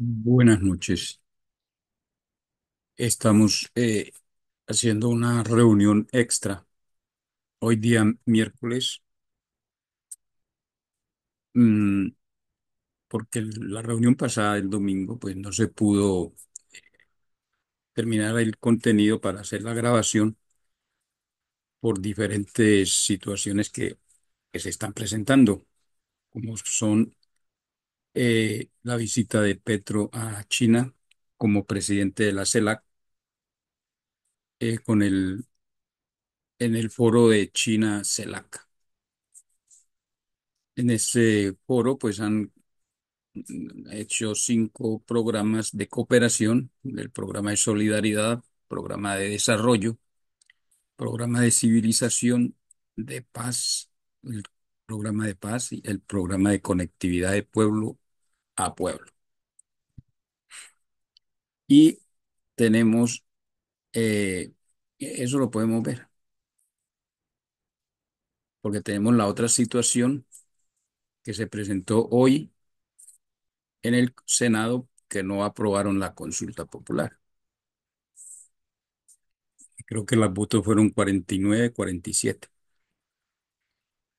Buenas noches. Estamos haciendo una reunión extra hoy día miércoles, mm, porque la reunión pasada el domingo pues no se pudo terminar el contenido para hacer la grabación por diferentes situaciones que se están presentando, como son la visita de Petro a China como presidente de la CELAC, con en el foro de China CELAC. En ese foro pues han hecho 5 programas de cooperación: el programa de solidaridad, programa de desarrollo, programa de civilización, de paz, el programa de paz y el programa de conectividad de pueblo a pueblo. Y tenemos, eso lo podemos ver, porque tenemos la otra situación que se presentó hoy en el Senado, que no aprobaron la consulta popular. Creo que los votos fueron 49, 47.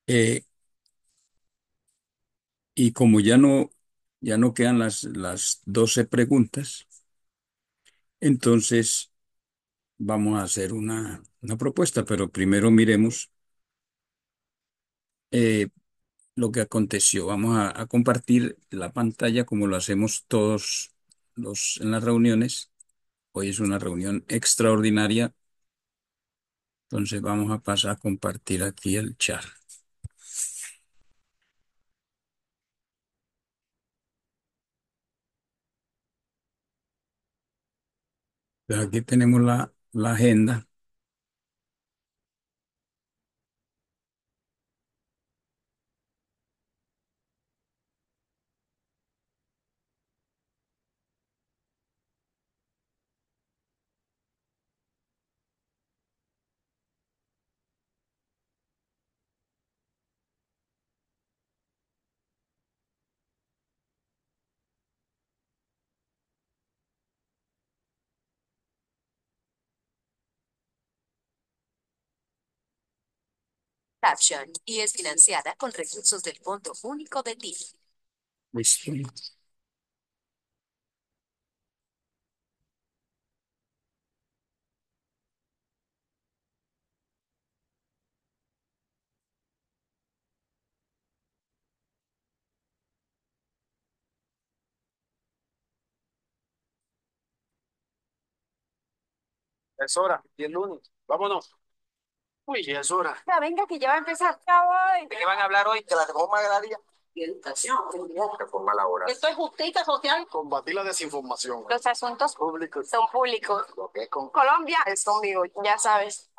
Eh, y como ya no quedan las 12 preguntas, entonces vamos a hacer una propuesta, pero primero miremos eh, lo que aconteció. Vamos a compartir la pantalla como lo hacemos todos en las reuniones. Hoy es una reunión extraordinaria, entonces vamos a pasar a compartir aquí el chat. Pero aquí tenemos la agenda. Caption, y es financiada con recursos del Fondo Único de TIF. Listo. Es hora, y el lunes. Vámonos. Uy, ya es hora. Ya, venga, que ya va a empezar. Ya voy. ¿De qué van a hablar hoy? De la reforma agraria. Y educación. Reforma laboral. Esto es justicia social. Combatir la desinformación. Los asuntos Públicos. son públicos. Lo que es con... Colombia es conmigo, ya sabes.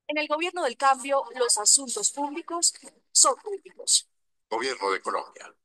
En el gobierno del cambio, los asuntos públicos son públicos. Gobierno de Colombia.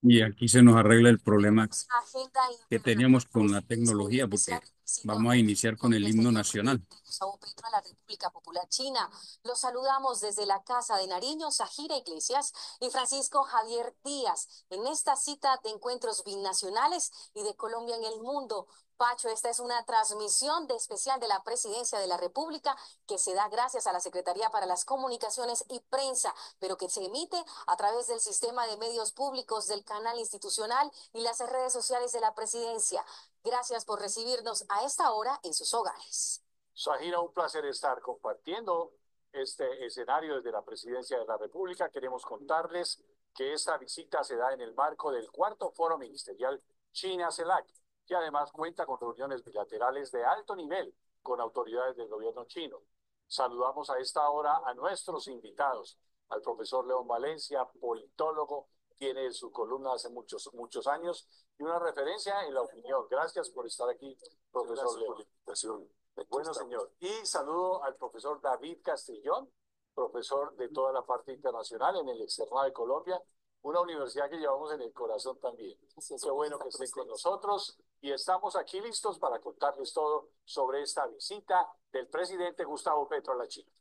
Y aquí se nos arregla el problema Agenda que teníamos con la Presidencial tecnología, porque vamos a situamos iniciar con el desde himno el nacional. presidente Gustavo Petro a la República Popular China. Los saludamos desde la Casa de Nariño, Sajira Iglesias y Francisco Javier Díaz, en esta cita de encuentros binacionales y de Colombia en el mundo. Pacho, esta es una transmisión de especial de la Presidencia de la República que se da gracias a la Secretaría para las Comunicaciones y Prensa, pero que se emite a través del sistema de medios públicos del canal institucional y las redes sociales de la Presidencia. Gracias por recibirnos a esta hora en sus hogares. Shahira, un placer estar compartiendo este escenario desde la Presidencia de la República. Queremos contarles que esta visita se da en el marco del cuarto Foro Ministerial China-CELAC, que además cuenta con reuniones bilaterales de alto nivel con autoridades del gobierno chino. Saludamos a esta hora a nuestros invitados, al profesor León Valencia, politólogo, tiene su columna hace muchos años y una referencia en la opinión. Gracias por estar aquí, profesor Gracias León. por la invitación. Aquí Bueno, estamos. señor. Y saludo al profesor David Castrillón, profesor de toda la parte internacional en el Externado de Colombia, una universidad que llevamos en el corazón también. Qué bueno que estén con nosotros y estamos aquí listos para contarles todo sobre esta visita del presidente Gustavo Petro a la China.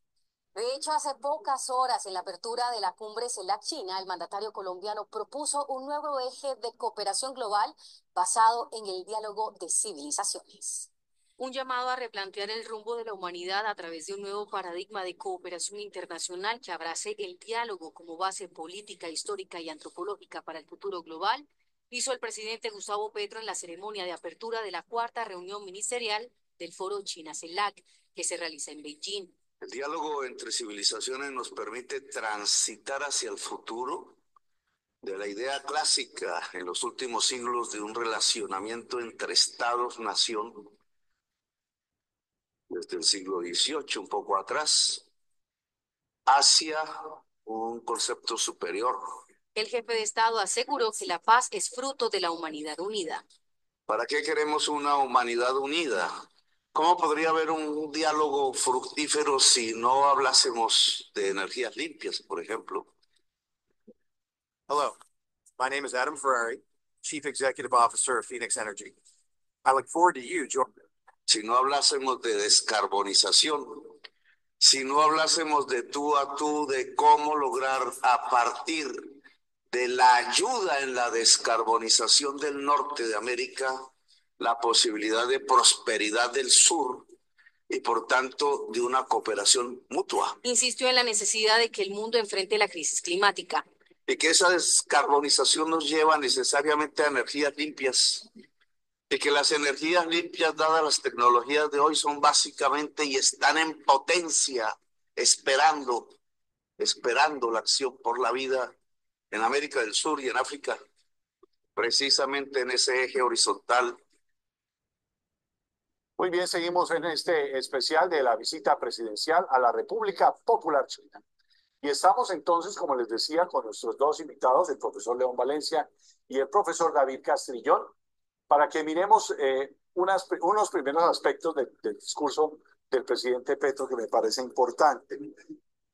De hecho, hace pocas horas, en la apertura de la cumbre CELAC-China, el mandatario colombiano propuso un nuevo eje de cooperación global basado en el diálogo de civilizaciones. Un llamado a replantear el rumbo de la humanidad a través de un nuevo paradigma de cooperación internacional que abrace el diálogo como base política, histórica y antropológica para el futuro global, hizo el presidente Gustavo Petro en la ceremonia de apertura de la cuarta reunión ministerial del Foro China-CELAC, que se realiza en Beijing. El diálogo entre civilizaciones nos permite transitar hacia el futuro de la idea clásica en los últimos siglos de un relacionamiento entre estados-nación, desde el siglo XVIII, un poco atrás, hacia un concepto superior. El jefe de Estado aseguró que la paz es fruto de la humanidad unida. ¿Para qué queremos una humanidad unida? ¿Cómo podría haber un diálogo fructífero si no hablásemos de energías limpias, por ejemplo? Hello, my name is Adam Ferrari, Chief Executive Officer of Phoenix Energy. I look forward to you joining. Si no hablásemos de descarbonización, si no hablásemos de tú a tú, de cómo lograr a partir de la ayuda en la descarbonización del norte de América, la posibilidad de prosperidad del sur y por tanto de una cooperación mutua. Insistió en la necesidad de que el mundo enfrente la crisis climática. Y que esa descarbonización nos lleva necesariamente a energías limpias. Y que las energías limpias, dadas las tecnologías de hoy, son básicamente y están en potencia, esperando la acción por la vida en América del Sur y en África, precisamente en ese eje horizontal. Muy bien, seguimos en este especial de la visita presidencial a la República Popular China. Y estamos entonces, como les decía, con nuestros dos invitados, el profesor León Valencia y el profesor David Castrillón, para que miremos unos primeros aspectos del discurso del presidente Petro que me parece importante.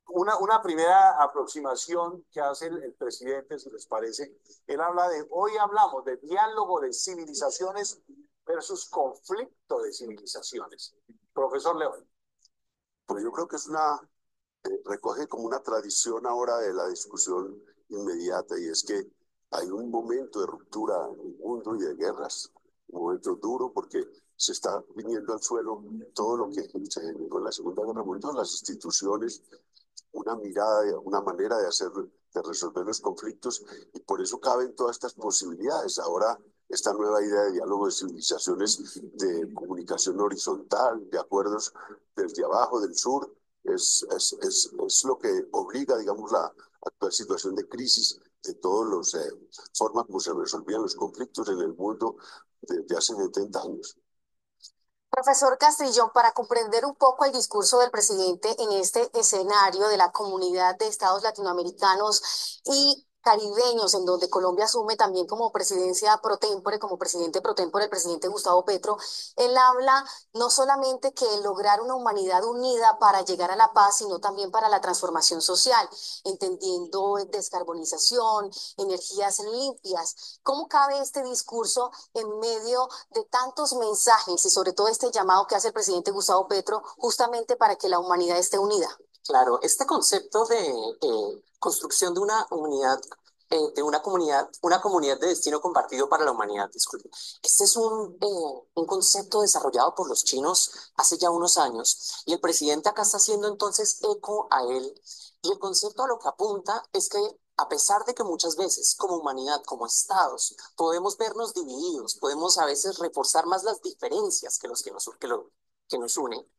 Una primera aproximación que hace el presidente, si les parece, él habla hoy hablamos de diálogo de civilizaciones versus conflicto de civilizaciones. Profesor León. Pues yo creo que recoge como una tradición ahora de la discusión inmediata, y es que hay un momento de ruptura en el mundo y de guerras, un momento duro porque se está viniendo al suelo todo lo que se generó en la Segunda Guerra Mundial, las instituciones, una mirada, una manera de resolver los conflictos, y por eso caben todas estas posibilidades. Ahora, esta nueva idea de diálogo de civilizaciones, de comunicación horizontal, de acuerdos desde abajo, del sur, es lo que obliga, digamos, la actual situación de crisis de todas las formas como se resolvían los conflictos en el mundo desde hace 70 años. Profesor Castrillón, para comprender un poco el discurso del presidente en este escenario de la comunidad de estados latinoamericanos y caribeños, en donde Colombia asume también como presidencia pro tempore, como presidente pro tempore el presidente Gustavo Petro, él habla no solamente que lograr una humanidad unida para llegar a la paz, sino también para la transformación social, entendiendo descarbonización, energías limpias. ¿Cómo cabe este discurso en medio de tantos mensajes y sobre todo este llamado que hace el presidente Gustavo Petro justamente para que la humanidad esté unida? Claro, este concepto de construcción de una unidad, de una comunidad de destino compartido para la humanidad, disculpe. Este es un concepto desarrollado por los chinos hace ya unos años y el presidente acá está haciendo entonces eco a él. Y el concepto a lo que apunta es que a pesar de que muchas veces como humanidad, como estados, podemos vernos divididos, podemos a veces reforzar más las diferencias que nos unen.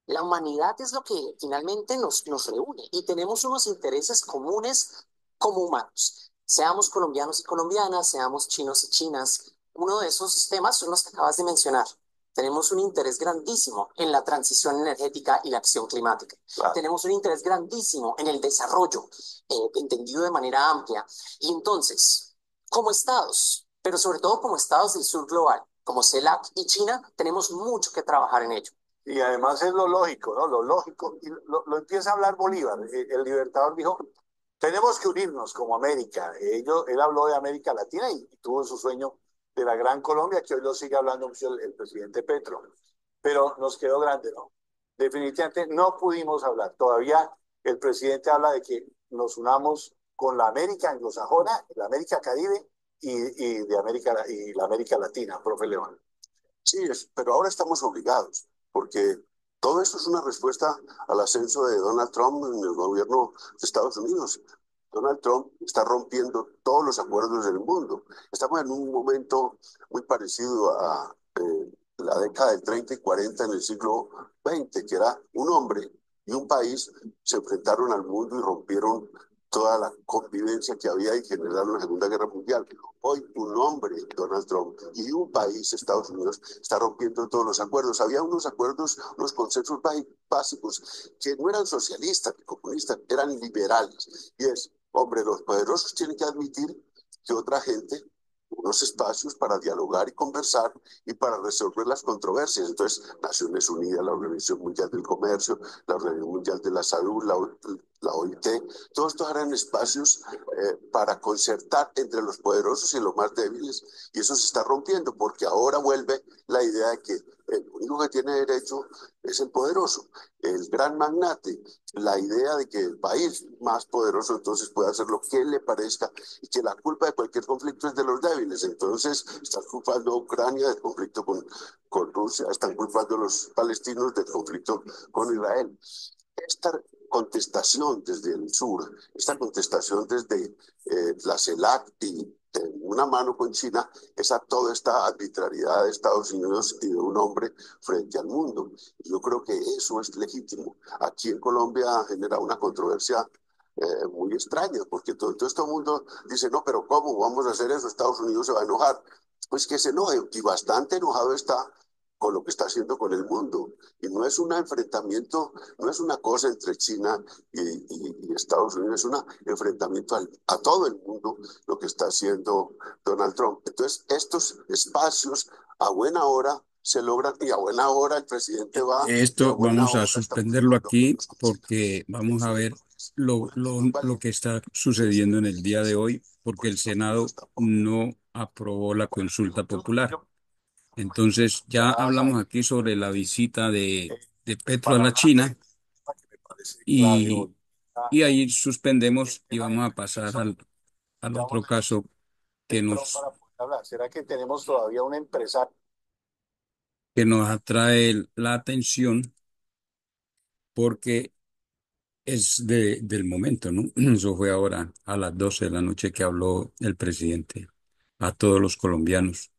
La humanidad es lo que finalmente nos reúne y tenemos unos intereses comunes como humanos. Seamos colombianos y colombianas, seamos chinos y chinas. Uno de esos temas son los que acabas de mencionar. Tenemos un interés grandísimo en la transición energética y la acción climática. Claro. Tenemos un interés grandísimo en el desarrollo, entendido de manera amplia. Y entonces, como estados, pero sobre todo como estados del sur global, como CELAC y China, tenemos mucho que trabajar en ello. Y además es lo lógico, ¿no? Lo lógico, y lo empieza a hablar Bolívar. El Libertador dijo, tenemos que unirnos como América. Él habló de América Latina y tuvo su sueño de la Gran Colombia, que hoy lo sigue hablando mucho el presidente Petro. Pero nos quedó grande, ¿no? Definitivamente no pudimos hablar. Todavía el presidente habla de que nos unamos con la América anglosajona, la América Caribe y la América Latina, profe León. Sí, pero ahora estamos obligados, porque todo esto es una respuesta al ascenso de Donald Trump en el gobierno de Estados Unidos. Donald Trump está rompiendo todos los acuerdos del mundo. Estamos en un momento muy parecido a la década del 30 y 40 en el siglo XX, que era un hombre y un país se enfrentaron al mundo y rompieron toda la convivencia que había y generaron la Segunda Guerra Mundial. Hoy un hombre, Donald Trump, y un país, Estados Unidos, está rompiendo todos los acuerdos. Había unos acuerdos, unos consensos básicos que no eran socialistas ni comunistas, eran liberales. Y es, hombre, los poderosos tienen que admitir que otra gente, unos espacios para dialogar y conversar y para resolver las controversias. Entonces, Naciones Unidas, la Organización Mundial del Comercio, la Organización Mundial de la Salud, la OIT, todos estos eran espacios para concertar entre los poderosos y los más débiles, y eso se está rompiendo porque ahora vuelve la idea de que el único que tiene derecho es el poderoso, el gran magnate, la idea de que el país más poderoso entonces puede hacer lo que le parezca y que la culpa de cualquier conflicto es de los débiles. Entonces están culpando a Ucrania del conflicto con Rusia, están culpando a los palestinos del conflicto con Israel. Esta contestación desde el sur, esta contestación desde la CELAC y una mano con China, es a toda esta arbitrariedad de Estados Unidos y de un hombre frente al mundo. Yo creo que eso es legítimo. Aquí en Colombia ha generado una controversia muy extraña, porque todo este mundo dice, no, pero ¿cómo vamos a hacer eso? Estados Unidos se va a enojar. Pues que se enoje, y bastante enojado está con lo que está haciendo con el mundo. Y no es un enfrentamiento, no es una cosa entre China y Estados Unidos, es un enfrentamiento a todo el mundo lo que está haciendo Donald Trump. Entonces, estos espacios a buena hora se logran y a buena hora el presidente va y a Esto buena vamos a hora estamos suspenderlo llevando aquí buenos consensos. porque vamos a Eso me ver parece muy lo que valiente. está Entonces, sucediendo en el día de hoy, porque por el eso no Senado estamos. no aprobó la Bueno, consulta popular. yo Entonces, ya ya hablamos aquí sobre la visita eh, de Petro a para la hablar de China un tema que me parece clave y, hoy, y ahí el suspendemos y tema vamos del a pasar permiso, al otro digamos, de caso que Trump para poder hablar. ¿Será que tenemos todavía un empresario? nos atrae la atención porque es del momento, ¿no? Eso fue ahora a las 12 de la noche que habló el presidente a todos los colombianos.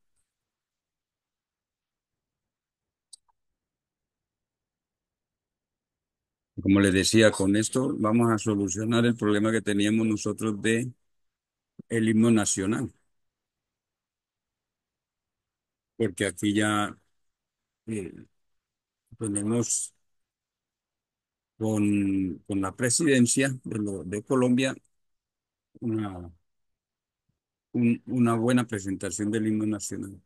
Como les decía, con esto vamos a solucionar el problema que teníamos nosotros de el himno nacional, porque aquí ya eh, tenemos con la presidencia de Colombia una, una buena presentación del himno nacional.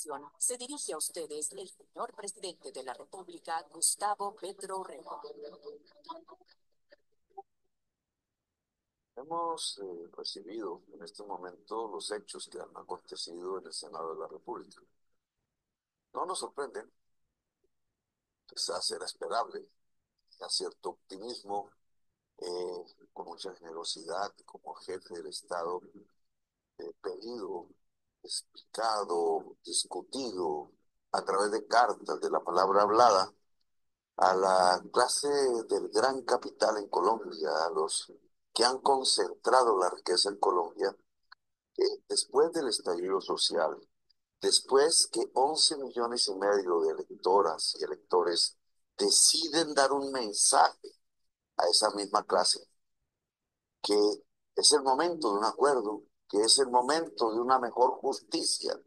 nación. Se dirige a ustedes el señor presidente de la República, Gustavo Petro Urrego. Hemos recibido en este momento los hechos que han acontecido en el Senado de la República. No nos sorprenden, quizás era esperable, a cierto optimismo, con mucha generosidad, como jefe del Estado, pedido, explicado, discutido a través de cartas, de la palabra hablada, a la clase del gran capital en Colombia, a los que han concentrado la riqueza en Colombia, que después del estallido social, después que 11,5 millones de electoras y electores deciden dar un mensaje a esa misma clase, que es el momento de un acuerdo, que es el momento de una mejor justicia,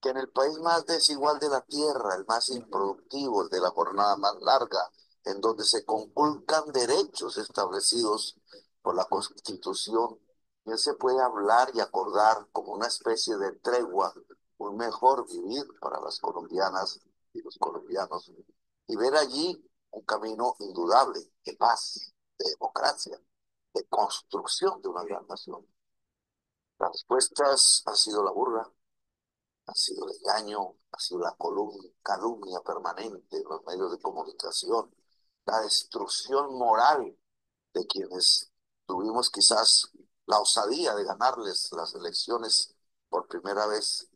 que en el país más desigual de la tierra, el más improductivo, el de la jornada más larga, en donde se conculcan derechos establecidos por la Constitución, bien se puede hablar y acordar como una especie de tregua, un mejor vivir para las colombianas y los colombianos, y ver allí un camino indudable de paz, de democracia, de construcción de una gran nación. Las respuestas han sido la burla, ha sido el engaño, ha sido la calumnia permanente en los medios de comunicación, la destrucción moral de quienes tuvimos quizás la osadía de ganarles las elecciones por primera vez,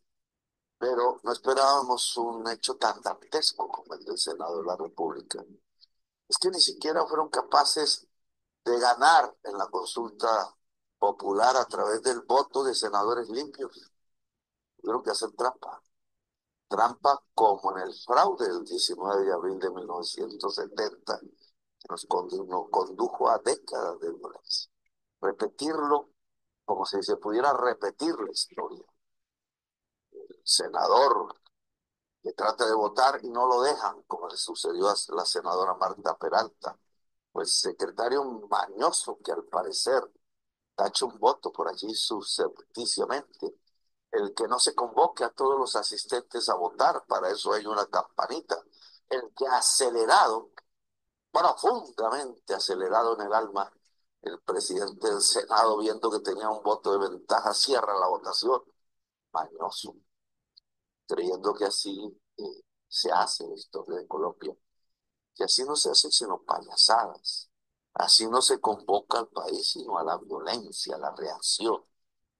pero no esperábamos un hecho tan dantesco como el del Senado de la República. Es que ni siquiera fueron capaces de ganar en la consulta popular a través del voto de senadores limpios. Tuvieron que hacer trampa como en el fraude del 19 de abril de 1970, que nos condujo a décadas de violencia. Repetirlo como si se pudiera repetir la historia. El senador que trata de votar y no lo dejan, como le sucedió a la senadora Marta Peralta, pues secretario mañoso que al parecer tacha un voto por allí subrepticiamente, el que no se convoque a todos los asistentes a votar, para eso hay una campanita, el que ha acelerado, profundamente acelerado en el alma, el presidente del Senado, viendo que tenía un voto de ventaja, cierra la votación, mañoso, creyendo que así se hace la historia de Colombia, que así no se hace sino payasadas, así no se convoca al país sino a la violencia, a la reacción,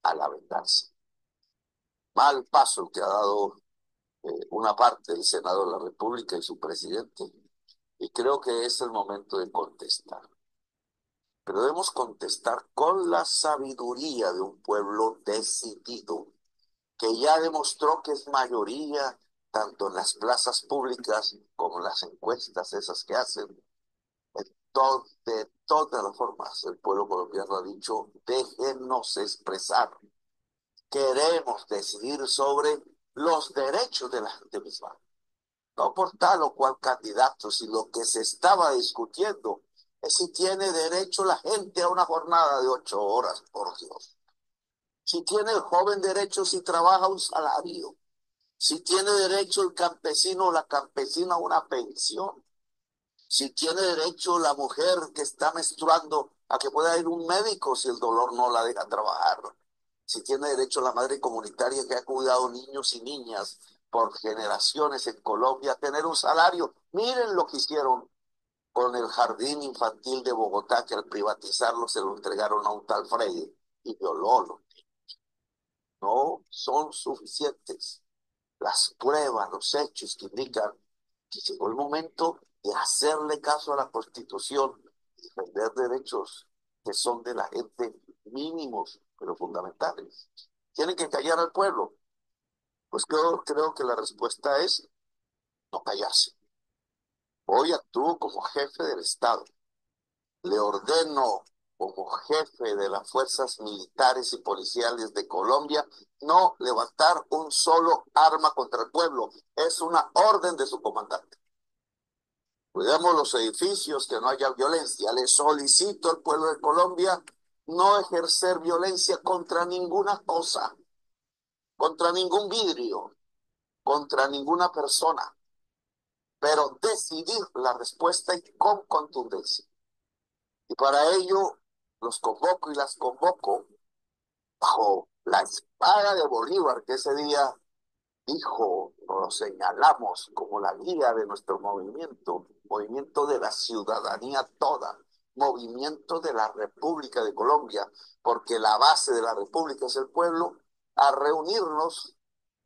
a la venganza. Mal paso que ha dado una parte del Senado de la República y su presidente, y creo que es el momento de contestar. Pero debemos contestar con la sabiduría de un pueblo decidido, que ya demostró que es mayoría tanto en las plazas públicas como en las encuestas esas que hacen. De todas las formas, el pueblo colombiano ha dicho, déjenos expresar. Queremos decidir sobre los derechos de la gente misma. No por tal o cual candidato, sino lo que se estaba discutiendo es si tiene derecho la gente a una jornada de 8 horas, por Dios. Si tiene el joven derecho si trabaja un salario. Si tiene derecho el campesino o la campesina a una pensión. Si tiene derecho la mujer que está menstruando a que pueda ir un médico si el dolor no la deja trabajar. Si tiene derecho la madre comunitaria que ha cuidado niños y niñas por generaciones en Colombia a tener un salario. Miren lo que hicieron con el jardín infantil de Bogotá, que al privatizarlo se lo entregaron a un tal Freire y violó. No son suficientes las pruebas, los hechos que indican que llegó el momento de hacerle caso a la Constitución y defender derechos que son de la gente mínimos, pero fundamentales. ¿Tienen que callar al pueblo? Pues creo que la respuesta es no callarse. Hoy actúo como jefe del Estado. Le ordeno como jefe de las fuerzas militares y policiales de Colombia no levantar un solo arma contra el pueblo. Es una orden de su comandante. Cuidemos los edificios, que no haya violencia. Le solicito al pueblo de Colombia no ejercer violencia contra ninguna cosa, contra ningún vidrio, contra ninguna persona, pero decidir la respuesta y con contundencia. Y para ello los convoco y las convoco bajo la espada de Bolívar, que ese día dijo, lo señalamos como la guía de nuestro movimiento, movimiento de la ciudadanía toda, movimiento de la República de Colombia, porque la base de la República es el pueblo, a reunirnos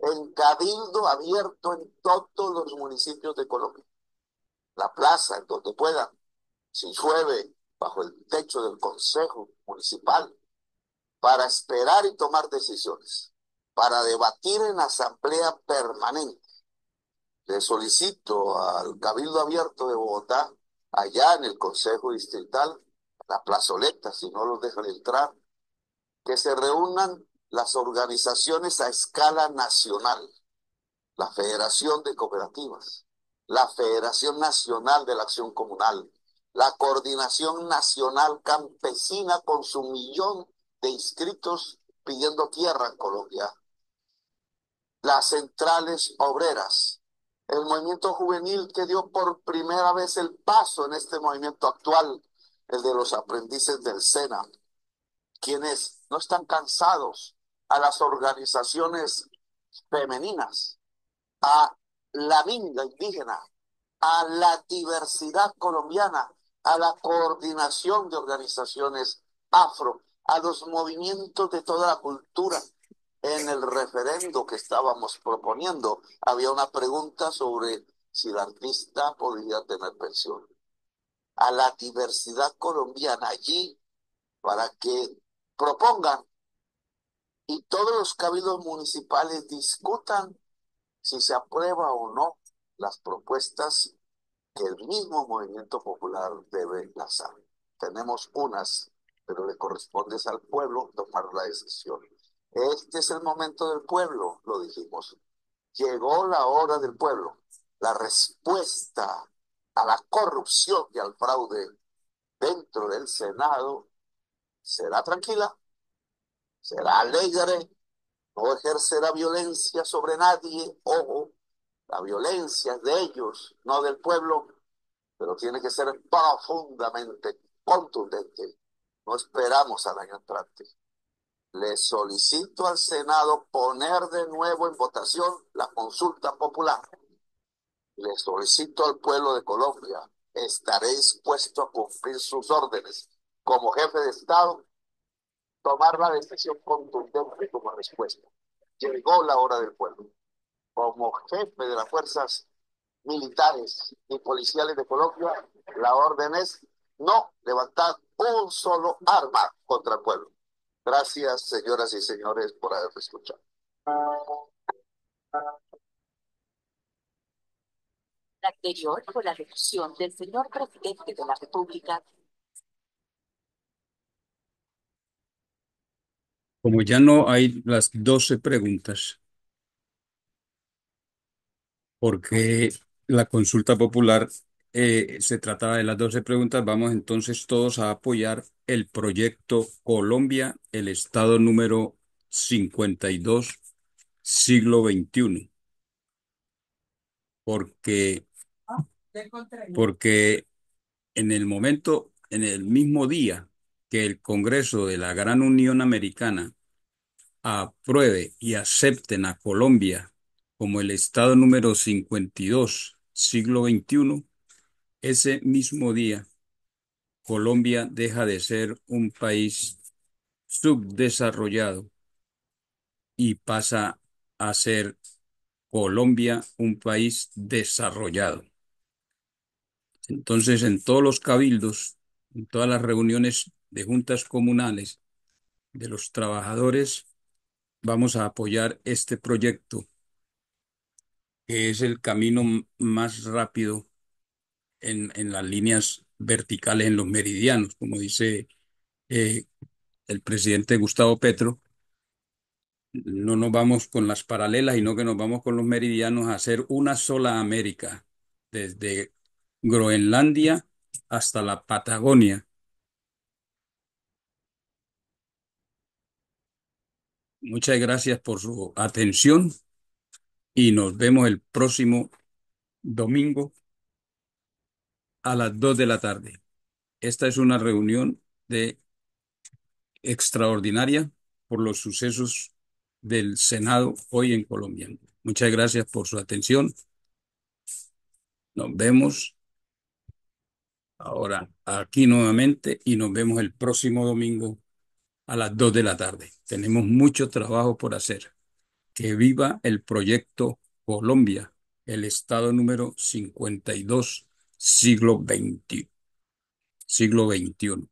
en cabildo abierto en todos los municipios de Colombia. La plaza, en donde puedan, si llueve, bajo el techo del Consejo Municipal, para esperar y tomar decisiones, para debatir en asamblea permanente. Le solicito al Cabildo Abierto de Bogotá, allá en el Consejo Distrital, la plazoleta, si no los dejan entrar, que se reúnan las organizaciones a escala nacional, la Federación de Cooperativas, la Federación Nacional de la Acción Comunal, la Coordinación Nacional Campesina con su 1 millón de inscritos pidiendo tierra en Colombia, las centrales obreras, el movimiento juvenil que dio por primera vez el paso en este movimiento actual, el de los aprendices del SENA, quienes no están cansados, a las organizaciones femeninas, a la minga indígena, a la diversidad colombiana, a la coordinación de organizaciones afro, a los movimientos de toda la cultura. En el referendo que estábamos proponiendo había una pregunta sobre si el artista podía tener pensión. A la diversidad colombiana allí para que propongan y todos los cabildos municipales discutan si se aprueba o no las propuestas que el mismo movimiento popular debe lanzar. Tenemos unas, pero le corresponde al pueblo tomar la decisión. Este es el momento del pueblo, lo dijimos. Llegó la hora del pueblo. La respuesta a la corrupción y al fraude dentro del Senado será tranquila, será alegre, no ejercerá violencia sobre nadie. Ojo, la violencia es de ellos, no del pueblo, pero tiene que ser profundamente contundente. No esperamos al año entrante. Le solicito al Senado poner de nuevo en votación la consulta popular. Le solicito al pueblo de Colombia, estaré dispuesto a cumplir sus órdenes como jefe de Estado, tomar la decisión contundente como respuesta. Llegó la hora del pueblo. Como jefe de las fuerzas militares y policiales de Colombia, la orden es no levantar un solo arma contra el pueblo. Gracias, señoras y señores, por haberme escuchado. La anterior fue la locución del señor presidente de la República. Como ya no hay las 12 preguntas, porque la consulta popular se trataba de las 12 preguntas, vamos entonces todos a apoyar el proyecto Colombia, el estado número 52, siglo XXI, porque, porque en el mismo día que el Congreso de la Gran Unión Americana apruebe y acepten a Colombia como el estado número 52, siglo XXI, ese mismo día Colombia deja de ser un país subdesarrollado y pasa a ser Colombia un país desarrollado. Entonces, en todos los cabildos, en todas las reuniones de juntas comunales de los trabajadores, vamos a apoyar este proyecto, que es el camino más rápido en las líneas verticales, en los meridianos, como dice eh, el presidente Gustavo Petro. No nos vamos con las paralelas, sino que nos vamos con los meridianos a hacer una sola América, desde Groenlandia hasta la Patagonia. Muchas gracias por su atención y nos vemos el próximo domingo a las 2 de la tarde. Esta es una reunión de extraordinaria por los sucesos del Senado hoy en Colombia. Muchas gracias por su atención. Nos vemos ahora aquí nuevamente y nos vemos el próximo domingo a las 2 de la tarde. Tenemos mucho trabajo por hacer. Que viva el proyecto Colombia, el estado número 52, siglo XXI.